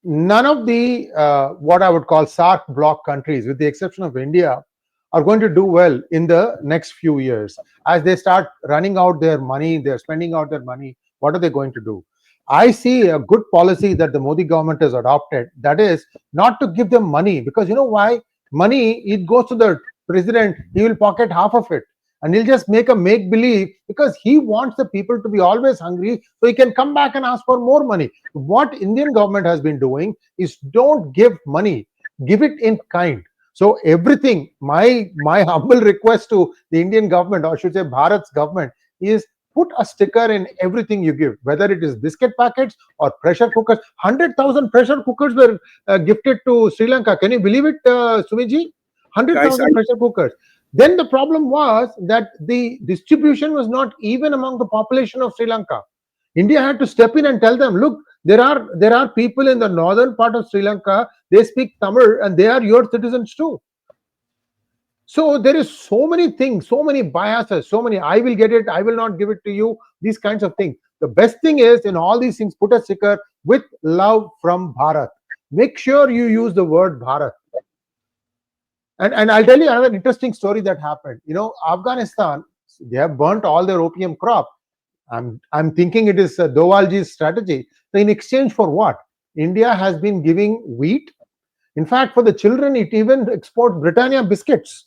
none of the what I would call SAARC bloc countries, with the exception of India, are going to do well in the next few years. As they start running out their money, they're spending out their money, what are they going to do? I see a good policy that the Modi government has adopted, that is not to give them money, because you know why? Money, it goes to the president, he will pocket half of it, and he'll just make a make believe, because he wants the people to be always hungry so he can come back and ask for more money. What Indian government has been doing is, don't give money, give it in kind. So everything, my humble request to the Indian government, or I should say Bharat's government, is put a sticker in everything you give, whether it is biscuit packets or pressure cookers. 100,000 pressure cookers were gifted to Sri Lanka. Can you believe it, Sumiji? 100,000 pressure cookers. Then the problem was that the distribution was not even among the population of Sri Lanka. India had to step in and tell them, look, there are people in the northern part of Sri Lanka, they speak Tamil and they are your citizens too. So there is so many things, so many biases, so many, I will get it, I will not give it to you, these kinds of things. The best thing is, in all these things, put a sticker with love from Bharat. Make sure you use the word Bharat. And I'll tell you another interesting story that happened. You know, Afghanistan, they have burnt all their opium crop. I'm thinking it is Dovalji's strategy. So in exchange for what? India has been giving wheat. In fact, for the children, it even exports Britannia biscuits.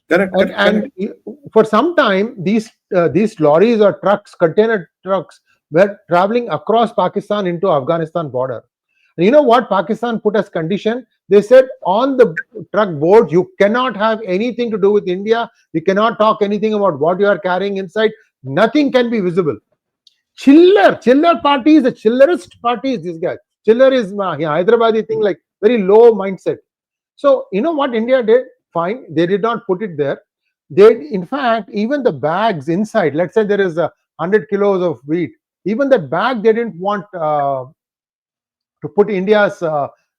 Correct. And for some time, these lorries or trucks, container trucks, were traveling across Pakistan into Afghanistan border. And you know what Pakistan put as condition? They said, on the truck board, you cannot have anything to do with India. You cannot talk anything about what you are carrying inside. Nothing can be visible. Chiller party is the chillerest party is this guy. Chiller is Hyderabadi thing, like very low mindset. So you know what India did? Fine, they did not put it there. They, in fact, even the bags inside, let's say there is 100 kilos of wheat, even that bag they didn't want to put India's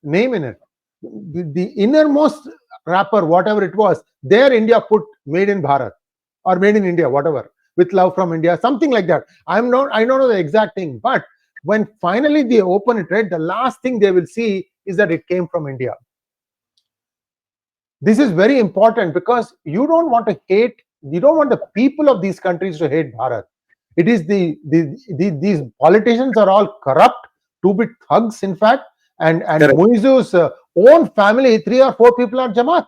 name in it. The innermost wrapper, whatever it was, there India put made in Bharat or made in India, whatever, with love from India, something like that. I don't know the exact thing, but when finally they open it, right, the last thing they will see is that it came from India. This is very important, because you don't want to hate, you don't want the people of these countries to hate Bharat. It is these politicians are all corrupt, two-bit thugs, in fact, and Muizu's own family, 3 or 4 people are Jamaat.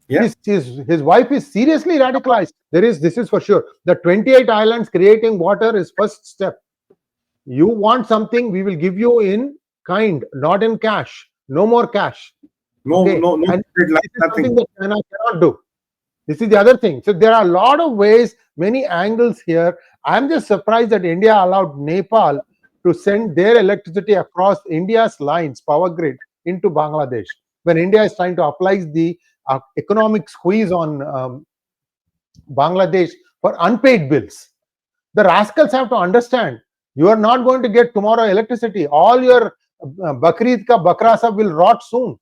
Yeah. His wife is seriously radicalized. This is for sure. The 28 islands creating water is first step. You want something, we will give you in kind, not in cash. No more cash. No. And this is something that China cannot do. This is the other thing. So there are a lot of ways, many angles here. I'm just surprised that India allowed Nepal to send their electricity across India's lines, power grid, into Bangladesh, when India is trying to apply the economic squeeze on Bangladesh for unpaid bills. The rascals have to understand, you are not going to get tomorrow electricity. All your Bakrid ka Bakrasa will rot soon.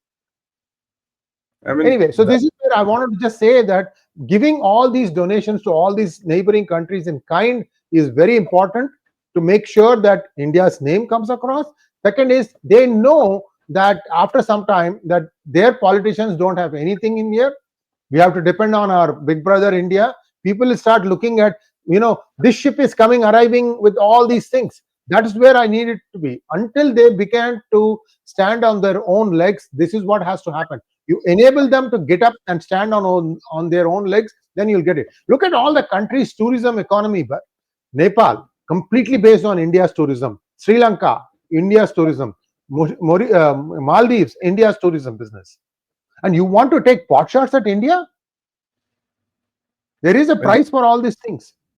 Anyway, so this is where I wanted to just say that giving all these donations to all these neighboring countries in kind is very important to make sure that India's name comes across. Second is, they know that after some time that their politicians don't have anything in here. We have to depend on our big brother India. People will start looking at, this ship is arriving with all these things. That is where I need it to be. Until they began to stand on their own legs, this is what has to happen. You enable them to get up and stand on their own legs, then you'll get it. Look at all the countries' tourism economy. But Nepal, completely based on India's tourism. Sri Lanka, India's tourism. Maldives, India's tourism business. And you want to take pot shots at India? There is a price for all these things.